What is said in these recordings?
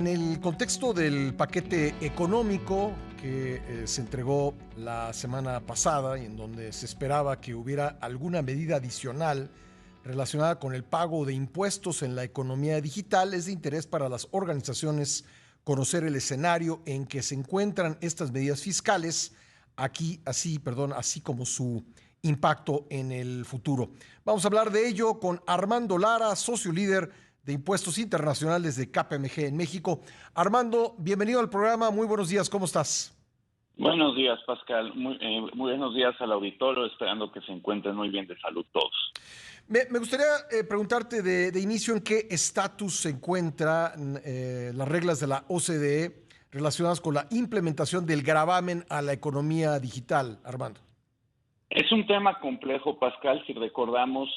En el contexto del paquete económico que se entregó la semana pasada y en donde se esperaba que hubiera alguna medida adicional relacionada con el pago de impuestos en la economía digital, es de interés para las organizaciones conocer el escenario en que se encuentran estas medidas fiscales, así como su impacto en el futuro. Vamos a hablar de ello con Armando Lara, socio líder de Impuestos Internacionales de KPMG en México. Armando, bienvenido al programa. Muy buenos días, ¿cómo estás? Buenos días, Pascal. Muy buenos días al auditorio, esperando que se encuentren muy bien de salud todos. Me gustaría preguntarte de inicio en qué estatus se encuentran las reglas de la OCDE relacionadas con la implementación del gravamen a la economía digital, Armando. Es un tema complejo, Pascal, si recordamos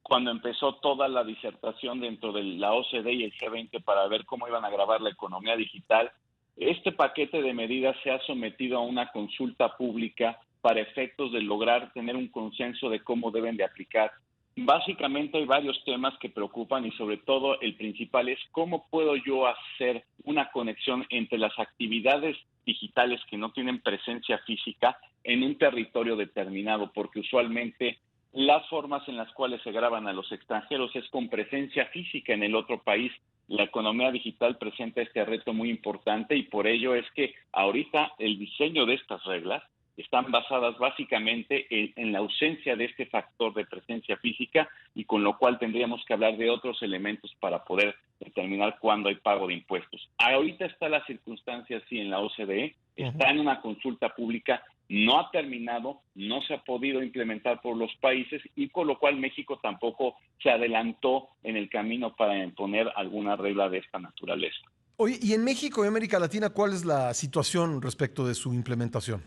cuando empezó toda la disertación dentro de la OCDE y el G20 para ver cómo iban a grabar la economía digital. Este paquete de medidas se ha sometido a una consulta pública para efectos de lograr tener un consenso de cómo deben de aplicar. Básicamente hay varios temas que preocupan y sobre todo el principal es cómo puedo yo hacer una conexión entre las actividades digitales que no tienen presencia física en un territorio determinado, porque usualmente las formas en las cuales se graban a los extranjeros es con presencia física en el otro país. La economía digital presenta este reto muy importante y por ello es que ahorita el diseño de estas reglas están basadas básicamente en la ausencia de este factor de presencia física y con lo cual tendríamos que hablar de otros elementos para poder determinar cuándo hay pago de impuestos. Ahorita está la circunstancia así en la OCDE, está en una consulta pública, no ha terminado, no se ha podido implementar por los países y con lo cual México tampoco se adelantó en el camino para imponer alguna regla de esta naturaleza. Oye, y en México y América Latina, ¿cuál es la situación respecto de su implementación?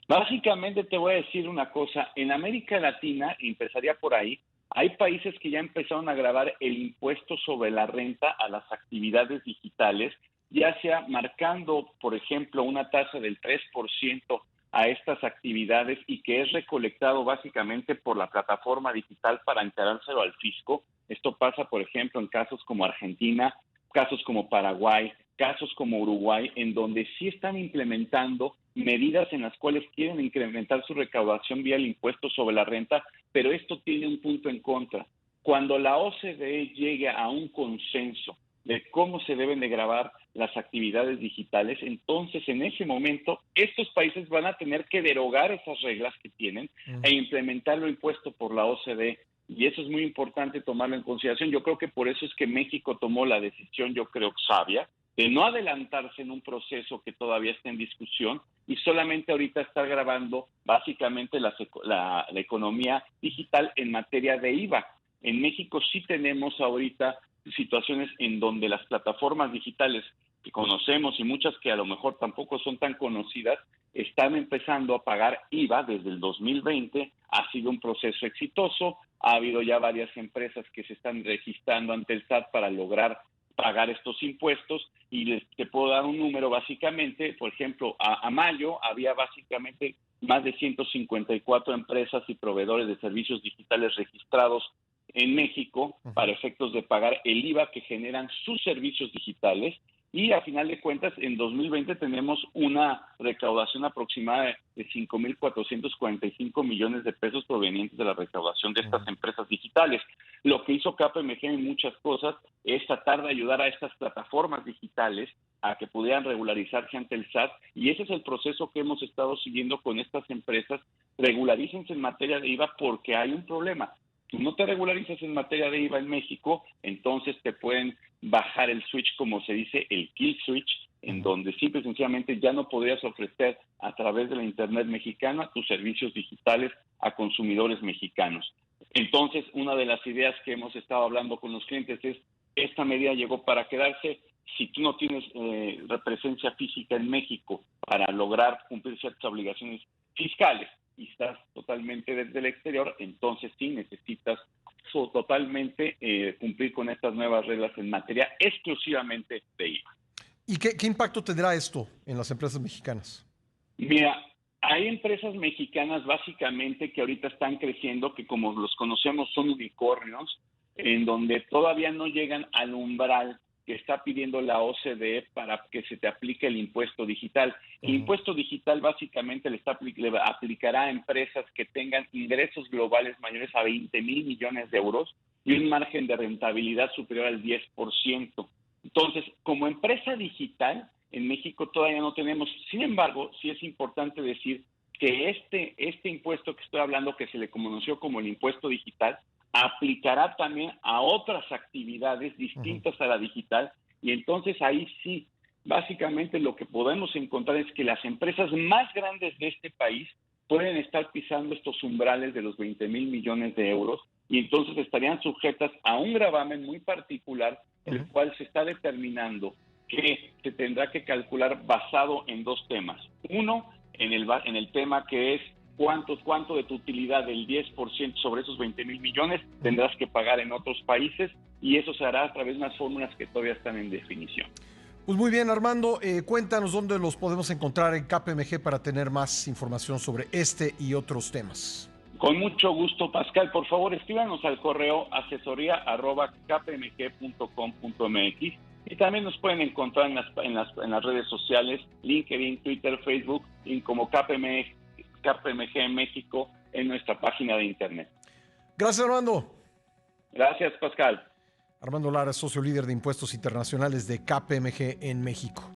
Básicamente te voy a decir una cosa, en América Latina, y empezaría por ahí, hay países que ya empezaron a gravar el impuesto sobre la renta a las actividades digitales, ya sea marcando, por ejemplo, una tasa del 3% a estas actividades y que es recolectado básicamente por la plataforma digital para enterárselo al fisco. Esto pasa, por ejemplo, en casos como Argentina, casos como Paraguay, casos como Uruguay, en donde sí están implementando medidas en las cuales quieren incrementar su recaudación vía el impuesto sobre la renta, pero esto tiene un punto en contra. Cuando la OCDE llegue a un consenso de cómo se deben de gravar las actividades digitales, entonces en ese momento estos países van a tener que derogar esas reglas que tienen e implementar lo impuesto por la OCDE. Y eso es muy importante tomarlo en consideración. Yo creo que por eso es que México tomó la decisión, yo creo, sabia, de no adelantarse en un proceso que todavía está en discusión y solamente ahorita estar grabando básicamente la economía digital en materia de IVA. En México sí tenemos ahorita situaciones en donde las plataformas digitales que conocemos y muchas que a lo mejor tampoco son tan conocidas, están empezando a pagar IVA desde el 2020. Ha sido un proceso exitoso, ha habido ya varias empresas que se están registrando ante el SAT para lograr pagar estos impuestos y te puedo dar un número básicamente, por ejemplo, a mayo había básicamente más de 154 empresas y proveedores de servicios digitales registrados en México para efectos de pagar el IVA que generan sus servicios digitales y a final de cuentas en 2020 tenemos una recaudación aproximada de 5,445 millones de pesos provenientes de la recaudación de estas empresas digitales. Lo que hizo KPMG en muchas cosas es tratar de ayudar a estas plataformas digitales a que pudieran regularizarse ante el SAT y ese es el proceso que hemos estado siguiendo con estas empresas. Regularícense en materia de IVA porque hay un problema. Tú no te regularizas en materia de IVA en México, entonces te pueden bajar el switch, como se dice, el kill switch, en donde simple y sencillamente ya no podrías ofrecer a través de la Internet mexicana tus servicios digitales a consumidores mexicanos. Entonces, una de las ideas que hemos estado hablando con los clientes es, esta medida llegó para quedarse. Si tú no tienes presencia física en México para lograr cumplir ciertas obligaciones fiscales, y estás totalmente desde el exterior, entonces sí necesitas totalmente cumplir con estas nuevas reglas en materia exclusivamente de IVA. ¿Y qué impacto tendrá esto en las empresas mexicanas? Mira, hay empresas mexicanas básicamente que ahorita están creciendo, que como los conocemos son unicornios, en donde todavía no llegan al umbral que está pidiendo la OCDE para que se te aplique el impuesto digital. El impuesto digital básicamente le aplicará a empresas que tengan ingresos globales mayores a 20,000 millones de euros y un margen de rentabilidad superior al 10%. Entonces, como empresa digital, en México todavía no tenemos. Sin embargo, sí es importante decir que este impuesto que estoy hablando, que se le conoció como el impuesto digital, aplicará también a otras actividades distintas a la digital, y entonces ahí sí, básicamente lo que podemos encontrar es que las empresas más grandes de este país pueden estar pisando estos umbrales de los 20,000 millones de euros, y entonces estarían sujetas a un gravamen muy particular, el cual se está determinando que se tendrá que calcular basado en dos temas. Uno, en el tema que es cuánto de tu utilidad del 10% sobre esos 20,000 millones tendrás que pagar en otros países, y eso se hará a través de unas fórmulas que todavía están en definición. Pues muy bien, Armando, cuéntanos dónde los podemos encontrar en KPMG para tener más información sobre este y otros temas. Con mucho gusto, Pascal. Por favor, escríbanos al correo asesoría@kpmg.com.mx, y también nos pueden encontrar en las redes sociales, LinkedIn, Twitter, Facebook, y como KPMG México en nuestra página de internet. Gracias, Armando. Gracias, Pascal. Armando Lara, socio líder de impuestos internacionales de KPMG en México.